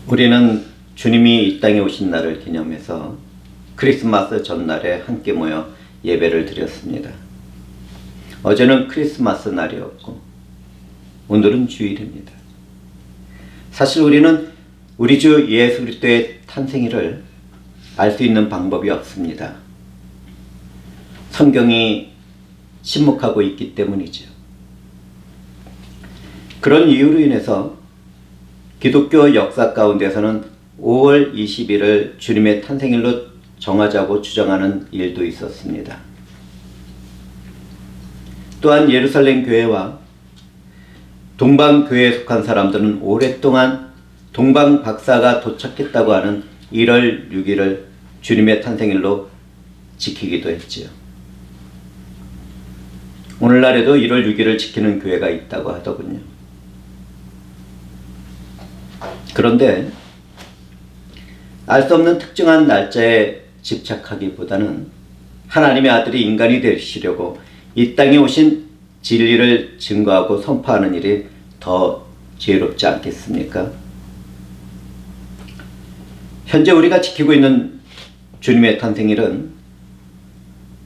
우리는 주님이 이 땅에 오신 날을 기념해서 크리스마스 전날에 함께 모여 예배를 드렸습니다. 어제는 크리스마스 날이었고 오늘은 주일입니다. 사실 우리는 우리 주 예수 그리스도의 탄생일을 알 수 있는 방법이 없습니다. 성경이 침묵하고 있기 때문이죠. 그런 이유로 인해서 기독교 역사 가운데서는 5월 20일을 주님의 탄생일로 정하자고 주장하는 일도 있었습니다. 또한 예루살렘 교회와 동방교회에 속한 사람들은 오랫동안 동방 박사가 도착했다고 하는 1월 6일을 주님의 탄생일로 지키기도 했지요. 오늘날에도 1월 6일을 지키는 교회가 있다고 하더군요. 그런데 알 수 없는 특정한 날짜에 집착하기보다는 하나님의 아들이 인간이 되시려고 이 땅에 오신 진리를 증거하고 선포하는 일이 더 지혜롭지 않겠습니까? 현재 우리가 지키고 있는 주님의 탄생일은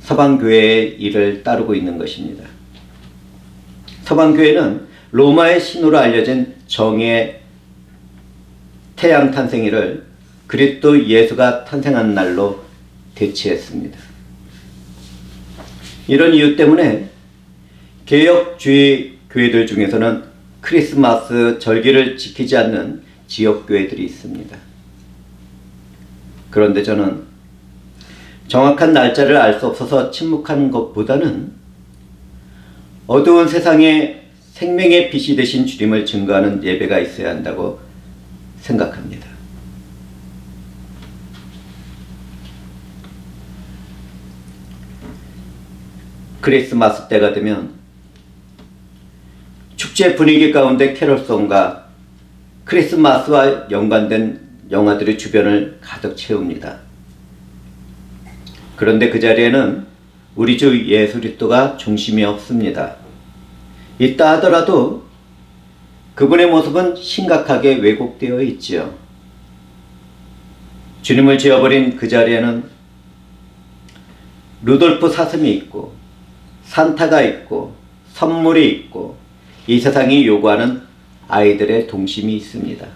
서방교회의 일을 따르고 있는 것입니다. 서방교회는 로마의 신으로 알려진 정의 태양 탄생일을 그리스도 예수가 탄생한 날로 대체했습니다. 이런 이유 때문에 개혁주의 교회들 중에서는 크리스마스 절기를 지키지 않는 지역교회들이 있습니다. 그런데 저는 정확한 날짜를 알 수 없어서 침묵하는 것보다는 어두운 세상에 생명의 빛이 되신 주님을 증거하는 예배가 있어야 한다고 생각합니다. 크리스마스 때가 되면 축제 분위기 가운데 캐롤송과 크리스마스와 연관된 영화들이 주변을 가득 채웁니다. 그런데 그 자리에는 우리 주 예수 그리스도가 중심이 없습니다. 있다 하더라도 그분의 모습은 심각하게 왜곡되어 있지요. 주님을 지어버린 그 자리에는 루돌프 사슴이 있고 산타가 있고 선물이 있고 이 세상이 요구하는 아이들의 동심이 있습니다.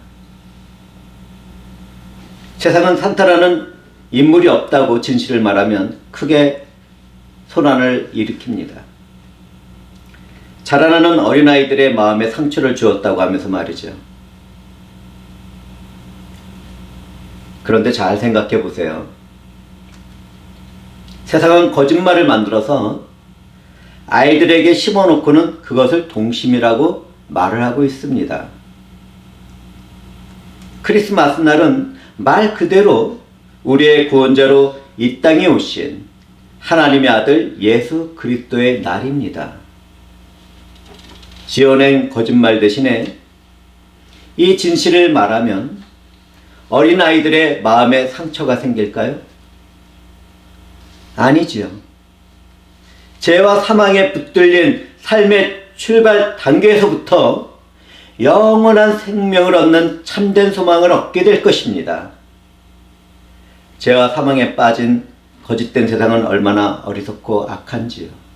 세상은 산타라는 인물이 없다고 진실을 말하면 크게 소란을 일으킵니다. 자라나는 어린아이들의 마음에 상처를 주었다고 하면서 말이죠. 그런데 잘 생각해 보세요. 세상은 거짓말을 만들어서 아이들에게 심어놓고는 그것을 동심이라고 말을 하고 있습니다. 크리스마스 날은 말 그대로 우리의 구원자로 이 땅에 오신 하나님의 아들 예수 그리스도의 날입니다. 지어낸 거짓말 대신에 이 진실을 말하면 어린아이들의 마음에 상처가 생길까요? 아니지요. 죄와 사망에 붙들린 삶의 출발 단계에서부터 영원한 생명을 얻는 참된 소망을 얻게 될 것입니다. 죄와 사망에 빠진 거짓된 세상은 얼마나 어리석고 악한지요.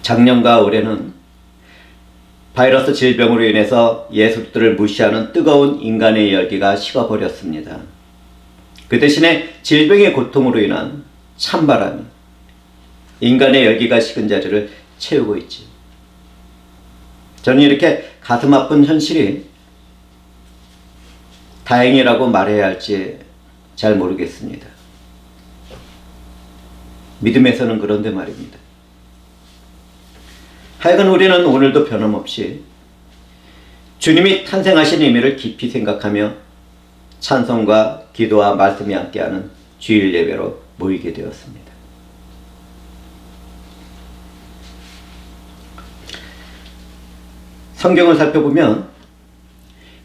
작년과 올해는 바이러스 질병으로 인해서 예수 그리스도를 무시하는 뜨거운 인간의 열기가 식어버렸습니다. 그 대신에 질병의 고통으로 인한 찬바람이 인간의 열기가 식은 자리를 채우고 있지. 저는 이렇게 가슴 아픈 현실이 다행이라고 말해야 할지 잘 모르겠습니다. 믿음에서는 그런데 말입니다. 하여간 우리는 오늘도 변함없이 주님이 탄생하신 의미를 깊이 생각하며 찬송과 기도와 말씀이 함께하는 주일 예배로 모이게 되었습니다. 성경을 살펴보면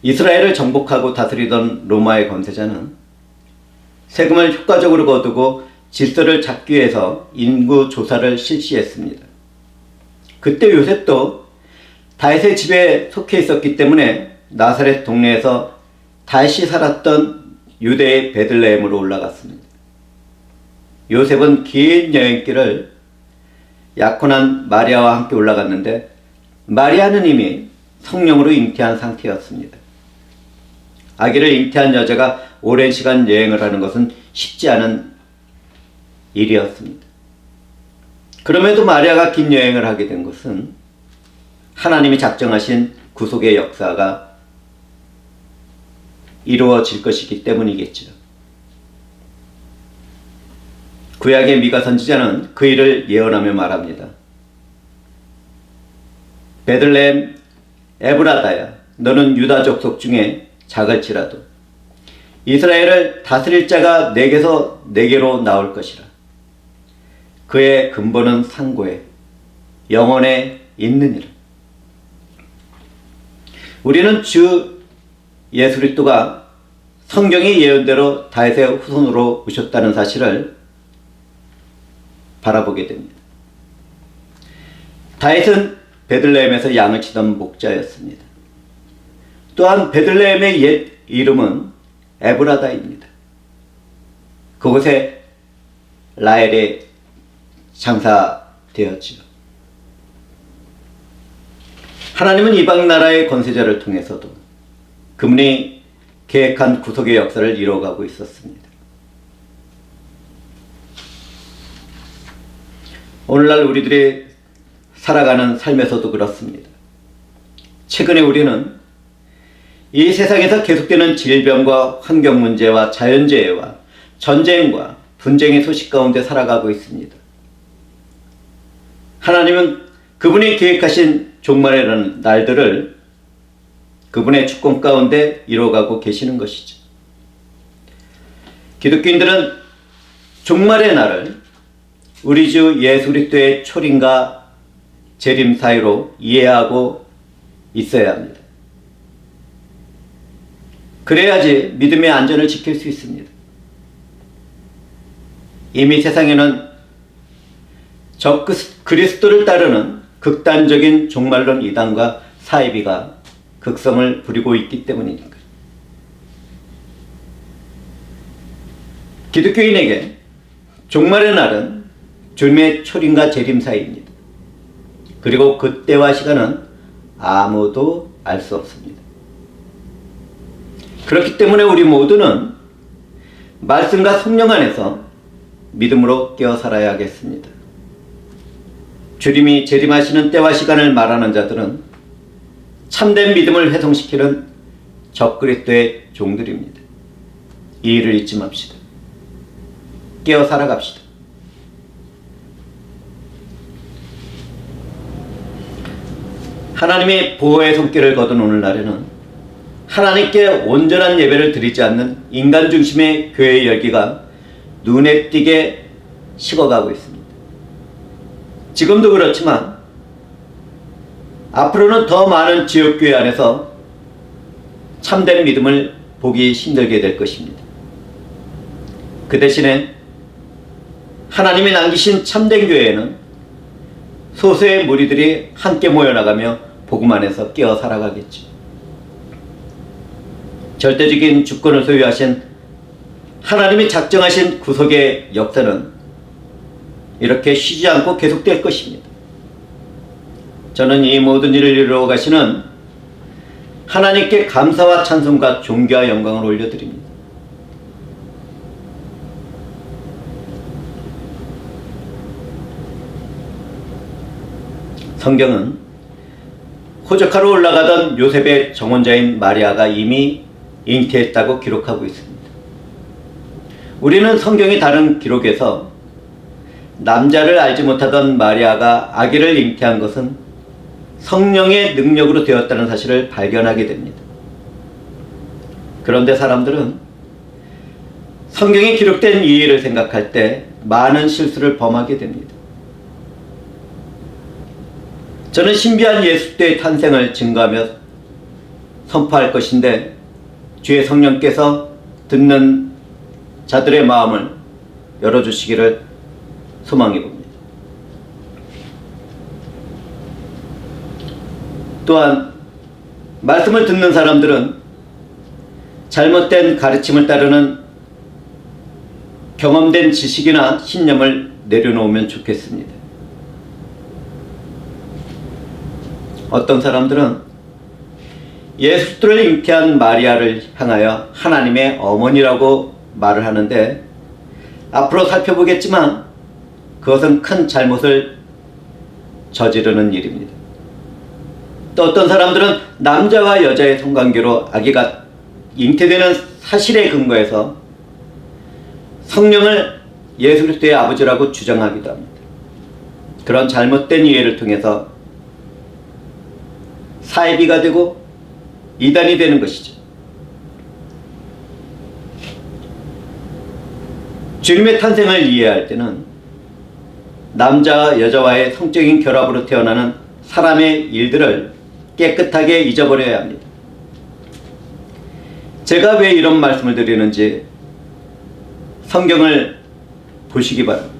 이스라엘을 정복하고 다스리던 로마의 권세자는 세금을 효과적으로 거두고 질서를 잡기 위해서 인구 조사를 실시했습니다. 그때 요셉도 다윗의 집에 속해 있었기 때문에 나사렛 동네에서 다윗이 살았던 유대의 베들레헴으로 올라갔습니다. 요셉은 긴 여행길을 약혼한 마리아와 함께 올라갔는데 마리아는 이미 성령으로 잉태한 상태였습니다. 아기를 잉태한 여자가 오랜 시간 여행을 하는 것은 쉽지 않은 일이었습니다. 그럼에도 마리아가 긴 여행을 하게 된 것은 하나님이 작정하신 구속의 역사가 이루어질 것이기 때문이겠죠. 구약의 미가 선지자는 그 일을 예언하며 말합니다. 베들레헴 에브라다야, 너는 유다 족속 중에 작을지라도 이스라엘을 다스릴 자가 내게서 내게로 나올 것이라. 그의 근본은 상고에 영원에 있느니라. 우리는 주 예수 그리스도가 성경의 예언대로 다윗의 후손으로 오셨다는 사실을 바라보게 됩니다. 다윗은 베들레헴에서 양을 치던 목자였습니다. 또한 베들레헴의 옛 이름은 에브라다입니다. 그곳에 라헬이 장사되었지요. 하나님은 이방 나라의 권세자를 통해서도 그분이 계획한 구속의 역사를 이루어가고 있었습니다. 오늘날 우리들이 살아가는 삶에서도 그렇습니다. 최근에 우리는 이 세상에서 계속되는 질병과 환경 문제와 자연재해와 전쟁과 분쟁의 소식 가운데 살아가고 있습니다. 하나님은 그분이 계획하신 종말의 날들을 그분의 주권 가운데 이루어가고 계시는 것이죠. 기독교인들은 종말의 날을 우리 주 예수 그리스도의 초림과 재림 사이로 이해하고 있어야 합니다. 그래야지 믿음의 안전을 지킬 수 있습니다. 이미 세상에는 적 그리스도를 따르는 극단적인 종말론 이단과 사이비가 극성을 부리고 있기 때문이니까. 기독교인에게 종말의 날은 주님의 초림과 재림 사이입니다. 그리고 그때와 시간은 아무도 알 수 없습니다. 그렇기 때문에 우리 모두는 말씀과 성령 안에서 믿음으로 깨어 살아야 하겠습니다. 주님이 재림하시는 때와 시간을 말하는 자들은 참된 믿음을 훼손시키는 적그리스도의 종들입니다. 이 일을 잊지 맙시다. 깨어 살아갑시다. 하나님의 보호의 손길을 거둔 오늘날에는 하나님께 온전한 예배를 드리지 않는 인간 중심의 교회의 열기가 눈에 띄게 식어가고 있습니다. 지금도 그렇지만 앞으로는 더 많은 지역교회 안에서 참된 믿음을 보기 힘들게 될 것입니다. 그 대신에 하나님이 남기신 참된 교회에는 소수의 무리들이 함께 모여나가며 복음 안에서 깨어 살아가겠죠. 절대적인 주권을 소유하신 하나님이 작정하신 구속의 역사는 이렇게 쉬지 않고 계속될 것입니다. 저는 이 모든 일을 이루어 가시는 하나님께 감사와 찬송과 존귀와 영광을 올려드립니다. 성경은 호적하러 올라가던 요셉의 정혼자인 마리아가 이미 잉태했다고 기록하고 있습니다. 우리는 성경의 다른 기록에서 남자를 알지 못하던 마리아가 아기를 잉태한 것은 성령의 능력으로 되었다는 사실을 발견하게 됩니다. 그런데 사람들은 성경에 기록된 이 일을 생각할 때 많은 실수를 범하게 됩니다. 저는 신비한 예수의 탄생을 증거하며 선포할 것인데 주의 성령께서 듣는 자들의 마음을 열어주시기를 소망해 봅니다. 또한 말씀을 듣는 사람들은 잘못된 가르침을 따르는 경험된 지식이나 신념을 내려놓으면 좋겠습니다. 어떤 사람들은 예수를 잉태한 마리아를 향하여 하나님의 어머니라고 말을 하는데, 앞으로 살펴보겠지만 그것은 큰 잘못을 저지르는 일입니다. 또 어떤 사람들은 남자와 여자의 성관계로 아기가 잉태되는 사실에 근거해서 성령을 예수 그리스도의 아버지라고 주장하기도 합니다. 그런 잘못된 이해를 통해서 사이비가 되고 이단이 되는 것이죠. 주님의 탄생을 이해할 때는 남자와 여자와의 성적인 결합으로 태어나는 사람의 일들을 깨끗하게 잊어버려야 합니다. 제가 왜 이런 말씀을 드리는지 성경을 보시기 바랍니다.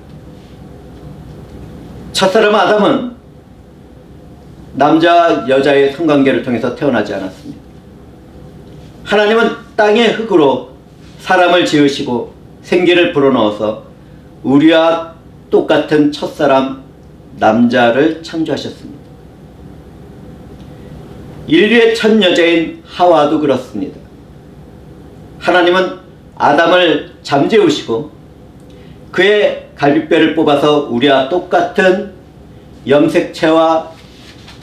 첫사람 아담은 남자와 여자의 성관계를 통해서 태어나지 않았습니다. 하나님은 땅의 흙으로 사람을 지으시고 생기를 불어넣어서 우리와 똑같은 첫사람 남자를 창조하셨습니다. 인류의 첫 여자인 하와도 그렇습니다. 하나님은 아담을 잠재우시고 그의 갈비뼈를 뽑아서 우리와 똑같은 염색체와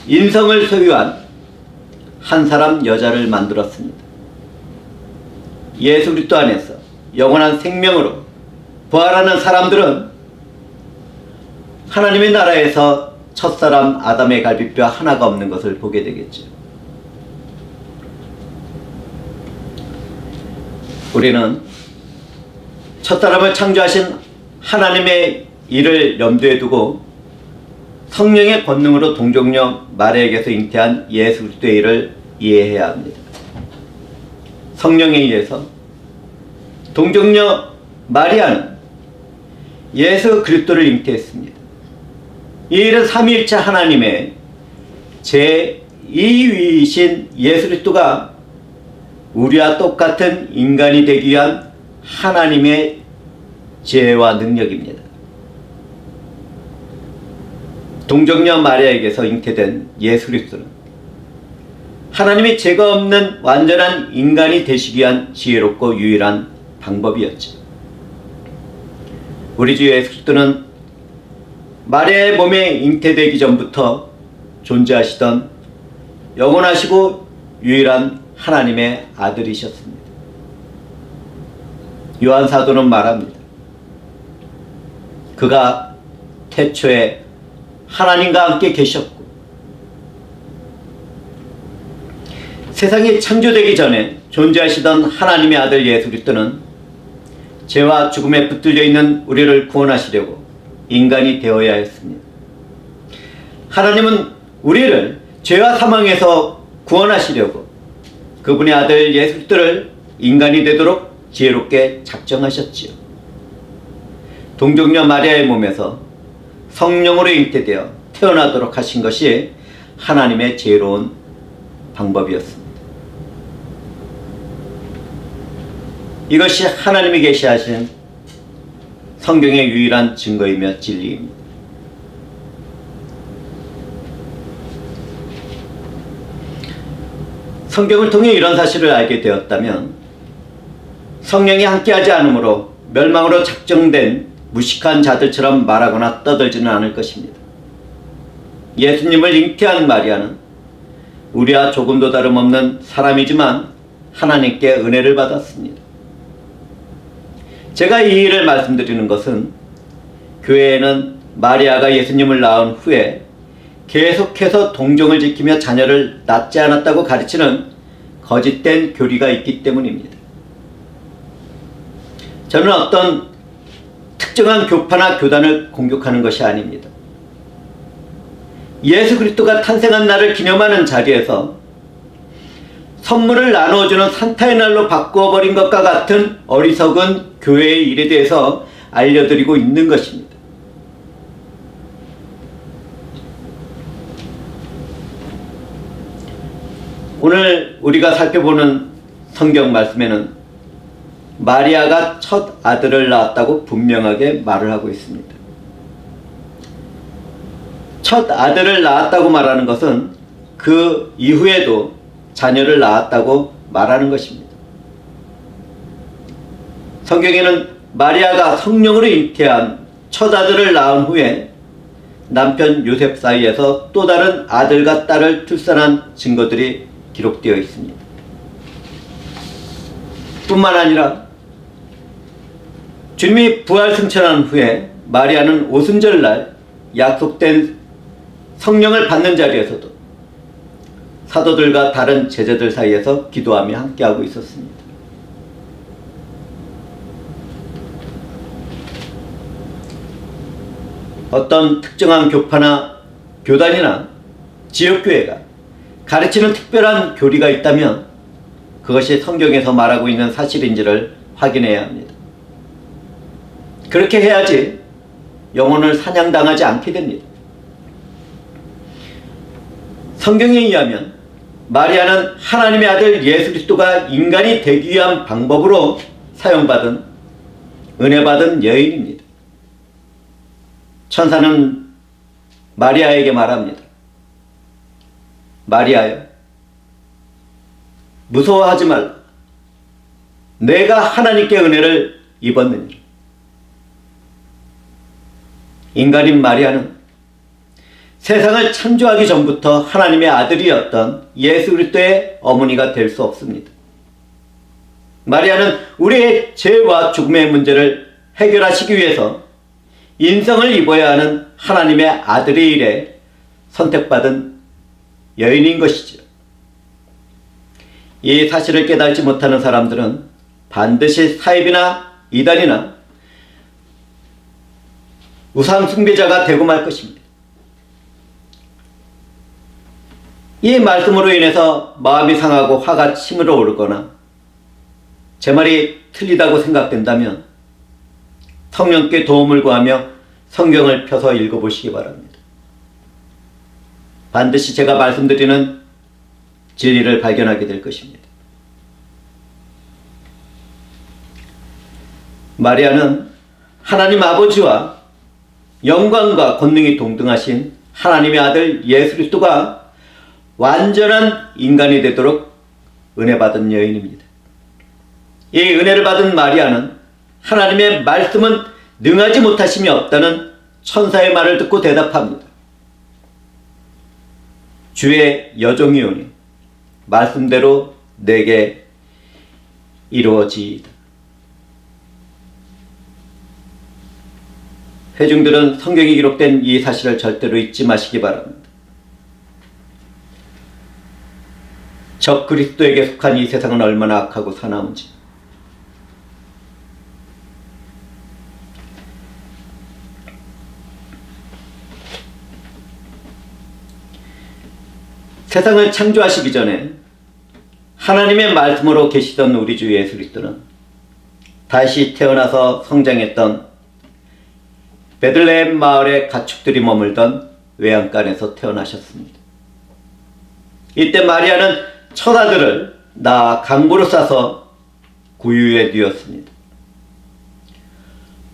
인성을 소유한 한 사람 여자를 만들었습니다. 예수 그리스도 안에서 영원한 생명으로 부활하는 사람들은 하나님의 나라에서 첫사람 아담의 갈비뼈 하나가 없는 것을 보게 되겠죠. 우리는 첫사람을 창조하신 하나님의 일을 염두에 두고 성령의 권능으로 동정녀 마리아에게서 잉태한 예수 그리스도의 일을 이해해야 합니다. 성령에 의해서 동정녀 마리아는 예수 그리스도를 잉태했습니다. 이 일은 삼위일체 하나님의 제2위이신 예수 그리스도가 우리와 똑같은 인간이 되기 위한 하나님의 지혜와 능력입니다. 동정녀 마리아에게서 잉태된 예수 그리스도는 하나님이 죄가 없는 완전한 인간이 되시기 위한 지혜롭고 유일한 방법이었죠. 우리 주 예수 그리스도는 마리아의 몸에 잉태되기 전부터 존재하시던 영원하시고 유일한 하나님의 아들이셨습니다. 요한 사도는 말합니다. 그가 태초에 하나님과 함께 계셨고 세상이 창조되기 전에 존재하시던 하나님의 아들 예수 그리스도는 죄와 죽음에 붙들려 있는 우리를 구원하시려고 인간이 되어야 했습니다. 하나님은 우리를 죄와 사망에서 구원하시려고 그분의 아들 예수 그리스도를 인간이 되도록 지혜롭게 작정하셨지요. 동정녀 마리아의 몸에서 성령으로 잉태되어 태어나도록 하신 것이 하나님의 지혜로운 방법이었습니다. 이것이 하나님이 계시하신 성경의 유일한 증거이며 진리입니다. 성경을 통해 이런 사실을 알게 되었다면 성령이 함께하지 않으므로 멸망으로 작정된 무식한 자들처럼 말하거나 떠들지는 않을 것입니다. 예수님을 잉태한 마리아는 우리와 조금도 다름없는 사람이지만 하나님께 은혜를 받았습니다. 제가 이 일을 말씀드리는 것은 교회에는 마리아가 예수님을 낳은 후에 계속해서 동정을 지키며 자녀를 낳지 않았다고 가르치는 거짓된 교리가 있기 때문입니다. 저는 어떤 특정한 교파나 교단을 공격하는 것이 아닙니다. 예수 그리스도가 탄생한 날을 기념하는 자리에서 선물을 나누어주는 산타의 날로 바꾸어버린 것과 같은 어리석은 교회의 일에 대해서 알려드리고 있는 것입니다. 오늘 우리가 살펴보는 성경 말씀에는 마리아가 첫 아들을 낳았다고 분명하게 말을 하고 있습니다. 첫 아들을 낳았다고 말하는 것은 그 이후에도 자녀를 낳았다고 말하는 것입니다. 성경에는 마리아가 성령으로 잉태한 첫 아들을 낳은 후에 남편 요셉 사이에서 또 다른 아들과 딸을 출산한 증거들이 기록되어 있습니다. 뿐만 아니라 주님이 부활 승천한 후에 마리아는 오순절날 약속된 성령을 받는 자리에서도 사도들과 다른 제자들 사이에서 기도하며 함께하고 있었습니다. 어떤 특정한 교파나 교단이나 지역교회가 가르치는 특별한 교리가 있다면 그것이 성경에서 말하고 있는 사실인지를 확인해야 합니다. 그렇게 해야지 영혼을 사냥당하지 않게 됩니다. 성경에 의하면 마리아는 하나님의 아들 예수 그리스도가 인간이 되기 위한 방법으로 사용받은 은혜받은 여인입니다. 천사는 마리아에게 말합니다. 마리아여, 무서워하지 말라. 내가 하나님께 은혜를 입었느니라. 인간인 마리아는 세상을 창조하기 전부터 하나님의 아들이었던 예수 그리스도의 어머니가 될 수 없습니다. 마리아는 우리의 죄와 죽음의 문제를 해결하시기 위해서 인성을 입어야 하는 하나님의 아들의 일에 선택받은 여인인 것이죠. 이 사실을 깨닫지 못하는 사람들은 반드시 사입이나 이단이나 우상 숭배자가 되고 말 것입니다. 이 말씀으로 인해서 마음이 상하고 화가 치밀어 오르거나 제 말이 틀리다고 생각된다면 성령께 도움을 구하며 성경을 펴서 읽어보시기 바랍니다. 반드시 제가 말씀드리는 진리를 발견하게 될 것입니다. 마리아는 하나님 아버지와 영광과 권능이 동등하신 하나님의 아들 예수 그리스도가 완전한 인간이 되도록 은혜받은 여인입니다. 이 은혜를 받은 마리아는 하나님의 말씀은 능하지 못하심이 없다는 천사의 말을 듣고 대답합니다. 주의 여종이오니 말씀대로 내게 이루어지이다. 회중들은 성경에 기록된 이 사실을 절대로 잊지 마시기 바랍니다. 적 그리스도에게 속한 이 세상은 얼마나 악하고 사나운지, 세상을 창조하시기 전에 하나님의 말씀으로 계시던 우리 주 예수 그리스도는 다시 태어나서 성장했던 베들레헴 마을의 가축들이 머물던 외양간에서 태어나셨습니다. 이때 마리아는 첫 아들을 낳아 강보로 싸서 구유에 뉘었습니다.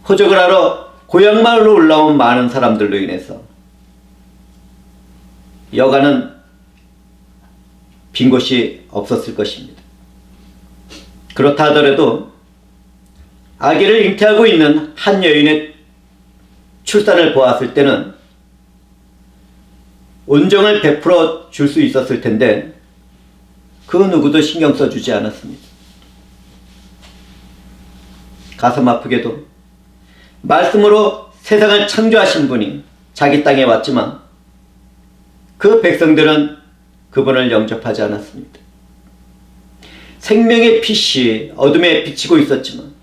호적을 하러 고향 마을로 올라온 많은 사람들로 인해서 여가는 빈 곳이 없었을 것입니다. 그렇다 하더라도 아기를 잉태하고 있는 한 여인의 출산을 보았을 때는 온정을 베풀어 줄 수 있었을 텐데 그 누구도 신경 써주지 않았습니다. 가슴 아프게도 말씀으로 세상을 창조하신 분이 자기 땅에 왔지만 그 백성들은 그분을 영접하지 않았습니다. 생명의 빛이 어둠에 비치고 있었지만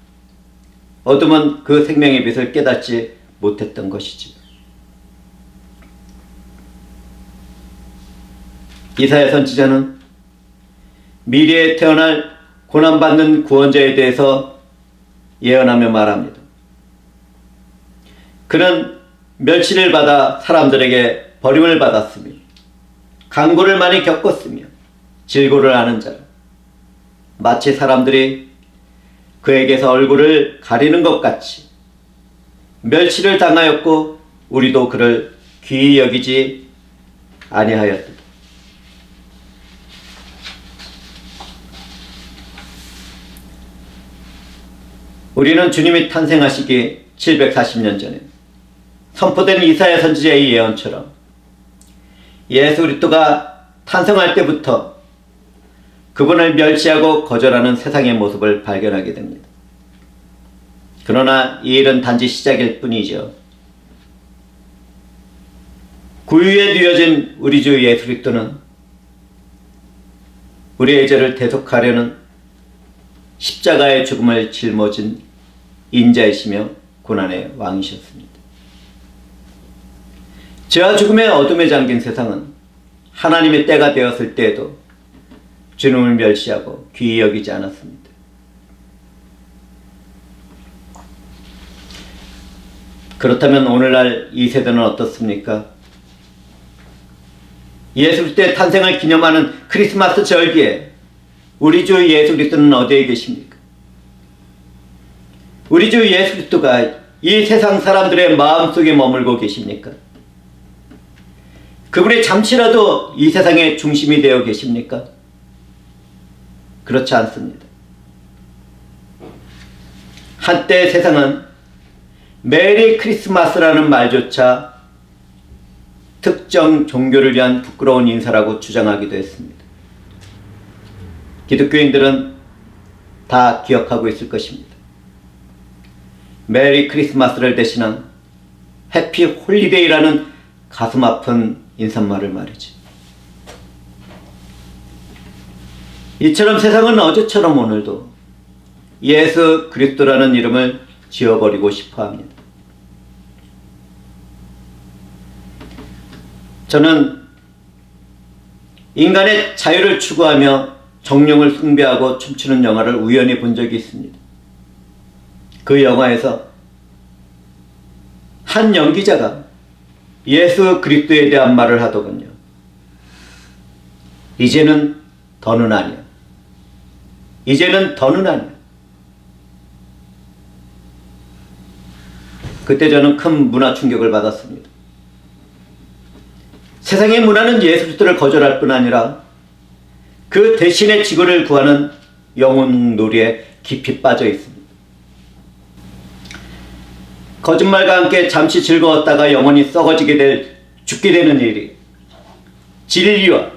어둠은 그 생명의 빛을 깨닫지 못했던 것이지. 이사야 선지자는 미래에 태어날 고난받는 구원자에 대해서 예언하며 말합니다. 그는 멸시를 받아 사람들에게 버림을 받았으며 강고를 많이 겪었으며 질고를 아는 자라. 마치 사람들이 그에게서 얼굴을 가리는 것 같이 멸시를 당하였고 우리도 그를 귀히 여기지 아니하였다. 우리는 주님이 탄생하시기 740년 전에 선포된 이사야 선지자의 예언처럼 예수 그리스도가 탄생할 때부터 그분을 멸시하고 거절하는 세상의 모습을 발견하게 됩니다. 그러나 이 일은 단지 시작일 뿐이죠. 구유에 누여진 우리 주 예수 그리스도는 우리의 죄를 대속하려는 십자가의 죽음을 짊어진 인자이시며 고난의 왕이셨습니다. 죄와 죽음의 어둠에 잠긴 세상은 하나님의 때가 되었을 때에도 주님을 멸시하고 귀히 여기지 않았습니다. 그렇다면 오늘날 이 세대는 어떻습니까? 예수 그리스도의 탄생을 기념하는 크리스마스 절기에 우리 주 예수 그리스도는 어디에 계십니까? 우리 주 예수 그리스도가 이 세상 사람들의 마음속에 머물고 계십니까? 그분이 잠시라도 이 세상의 중심이 되어 계십니까? 그렇지 않습니다. 한때 세상은 메리 크리스마스라는 말조차 특정 종교를 위한 부끄러운 인사라고 주장하기도 했습니다. 기독교인들은 다 기억하고 있을 것입니다. 메리 크리스마스를 대신한 해피 홀리데이라는 가슴 아픈 인사말을 말이지. 이처럼 세상은 어제처럼 오늘도 예수 그리스도라는 이름을 지어버리고 싶어합니다. 저는 인간의 자유를 추구하며 정령을 숭배하고 춤추는 영화를 우연히 본 적이 있습니다. 그 영화에서 한 연기자가 예수 그리스도에 대한 말을 하더군요. 이제는 더는 아니야. 이제는 더는 아니야. 그때 저는 큰 문화 충격을 받았습니다. 세상의 문화는 예수 그리스도를 거절할 뿐 아니라 그 대신에 지구를 구하는 영혼 놀이에 깊이 빠져 있습니다. 거짓말과 함께 잠시 즐거웠다가 영원히 썩어지게 죽게 되는 일이 진리와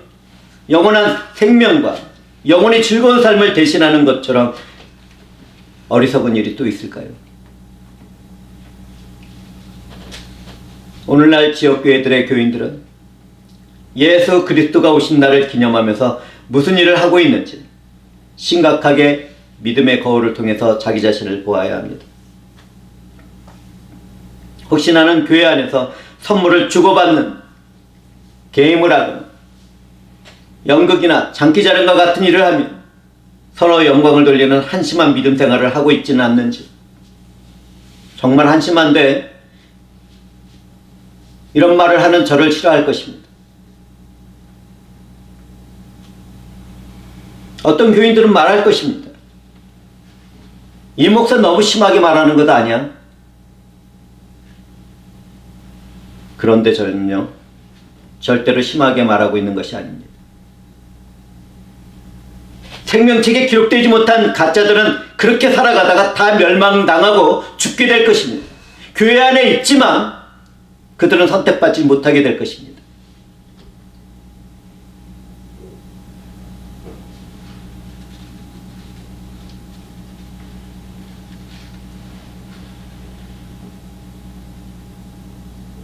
영원한 생명과 영원히 즐거운 삶을 대신하는 것처럼 어리석은 일이 또 있을까요? 오늘날 지역교회들의 교인들은 예수 그리스도가 오신 날을 기념하면서 무슨 일을 하고 있는지 심각하게 믿음의 거울을 통해서 자기 자신을 보아야 합니다. 혹시 나는 교회 안에서 선물을 주고받는 게임을 하거나 연극이나 장기자랑과 같은 일을 하며 서로 영광을 돌리는 한심한 믿음 생활을 하고 있지는 않는지, 정말 한심한데 이런 말을 하는 저를 싫어할 것입니다. 어떤 교인들은 말할 것입니다. 이 목사 너무 심하게 말하는 것 아니야? 그런데 저는요, 절대로 심하게 말하고 있는 것이 아닙니다. 생명책에 기록되지 못한 가짜들은 그렇게 살아가다가 다 멸망당하고 죽게 될 것입니다. 교회 안에 있지만 그들은 선택받지 못하게 될 것입니다.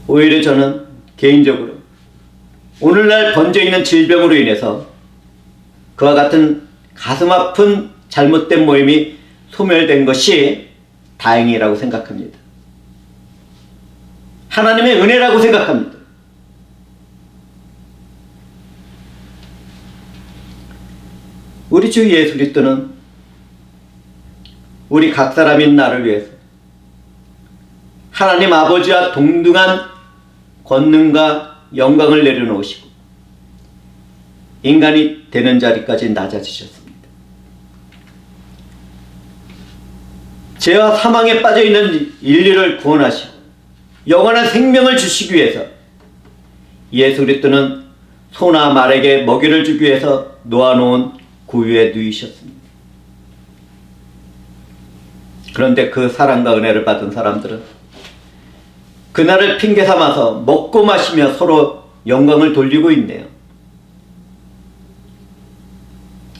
오히려 저는 개인적으로 오늘날 번져있는 질병으로 인해서 그와 같은 가슴 아픈 잘못된 모임이 소멸된 것이 다행이라고 생각합니다. 하나님의 은혜라고 생각합니다. 우리 주 예수 그리스도는 우리 각 사람인 나를 위해서 하나님 아버지와 동등한 권능과 영광을 내려놓으시고 인간이 되는 자리까지 낮아지셨습니다. 죄와 사망에 빠져있는 인류를 구원하시고 영원한 생명을 주시기 위해서 예수 그리스도는 소나 말에게 먹이를 주기 위해서 놓아놓은 구유에 누이셨습니다. 그런데 그 사랑과 은혜를 받은 사람들은 그날을 핑계 삼아서 먹고 마시며 서로 영광을 돌리고 있네요.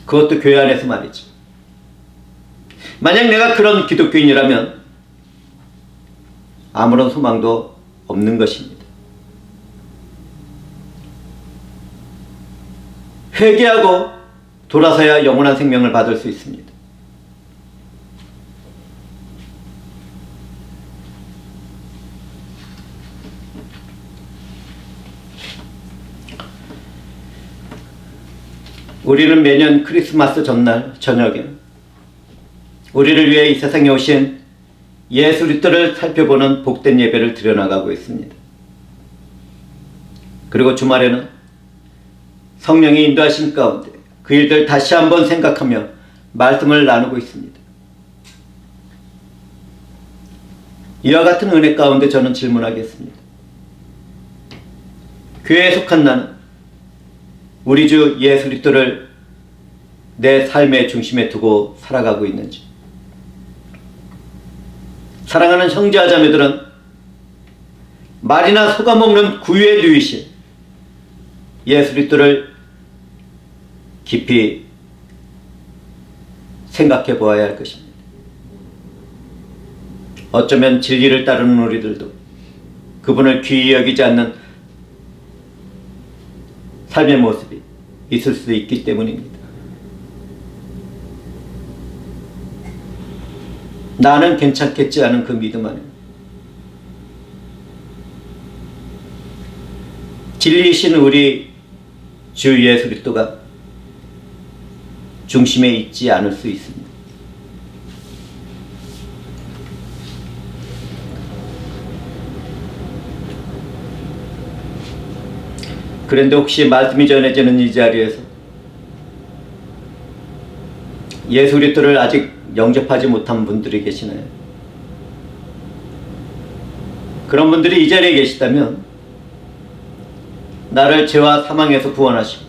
그것도 교회 안에서 말이죠. 만약 내가 그런 기독교인이라면 아무런 소망도 없는 것입니다. 회개하고 돌아서야 영원한 생명을 받을 수 있습니다. 우리는 매년 크리스마스 전날 저녁에 우리를 위해 이 세상에 오신 예수 그리스도를 살펴보는 복된 예배를 드려나가고 있습니다. 그리고 주말에는 성령의 인도하심 가운데 그 일들 다시 한번 생각하며 말씀을 나누고 있습니다. 이와 같은 은혜 가운데 저는 질문하겠습니다. 교회에 속한 나는 우리 주 예수 그리스도를 내 삶의 중심에 두고 살아가고 있는지, 사랑하는 형제와 자매들은 말이나 속아 먹는 구유에 누이신 예수 그리스도를 깊이 생각해 보아야 할 것입니다. 어쩌면 진리를 따르는 우리들도 그분을 귀히 여기지 않는 삶의 모습이 있을 수도 있기 때문입니다. 나는 괜찮겠지 않은 그 믿음 안에 진리이신 우리 주 예수 그리스도가 중심에 있지 않을 수 있습니다. 그런데 혹시 말씀이 전해지는 이 자리에서 예수 그리스도를 아직 영접하지 못한 분들이 계시나요? 그런 분들이 이 자리에 계시다면 나를 죄와 사망에서 구원하시고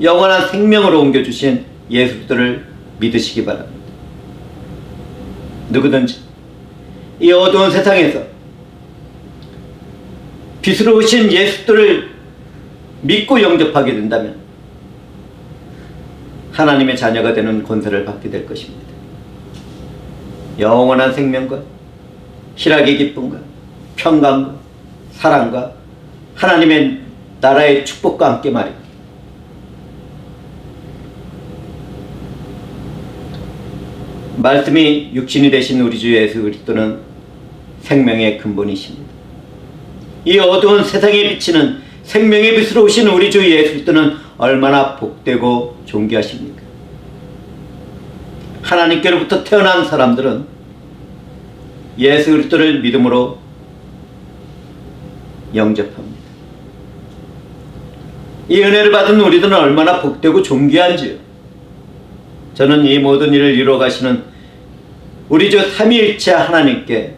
영원한 생명으로 옮겨주신 예수 그리스도를 믿으시기 바랍니다. 누구든지 이 어두운 세상에서 빛으로 오신 예수 그리스도를 믿고 영접하게 된다면 하나님의 자녀가 되는 권세를 받게 될 것입니다. 영원한 생명과 희락의 기쁨과 평강과 사랑과 하나님의 나라의 축복과 함께 말입니다. 말씀이 육신이 되신 우리 주 예수 그리스도는 생명의 근본이십니다. 이 어두운 세상에 비치는 생명의 빛으로 오신 우리 주 예수 그리스도는 얼마나 복되고 존귀하십니까? 하나님께로부터 태어난 사람들은 예수 그리스도를 믿음으로 영접합니다. 이 은혜를 받은 우리들은 얼마나 복되고 존귀한지요. 저는 이 모든 일을 이루어 가시는 우리 주 삼위일체 하나님께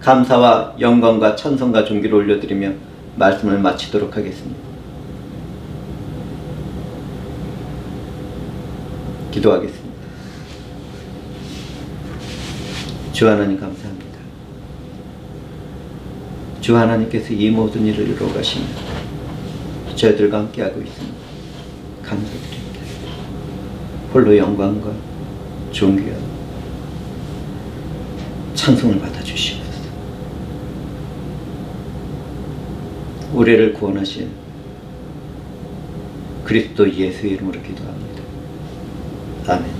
감사와 영광과 찬송과 존귀를 올려드리며 말씀을 마치도록 하겠습니다. 기도하겠습니다. 주 하나님 감사합니다. 주 하나님께서 이 모든 일을 이루어 가시며 저희들과 함께하고 있습니다. 감사드립니다. 홀로 영광과 존귀와 찬송을 받아주시옵소서. 우리를 구원하신 그리스도 예수의 이름으로 기도합니다. 아멘.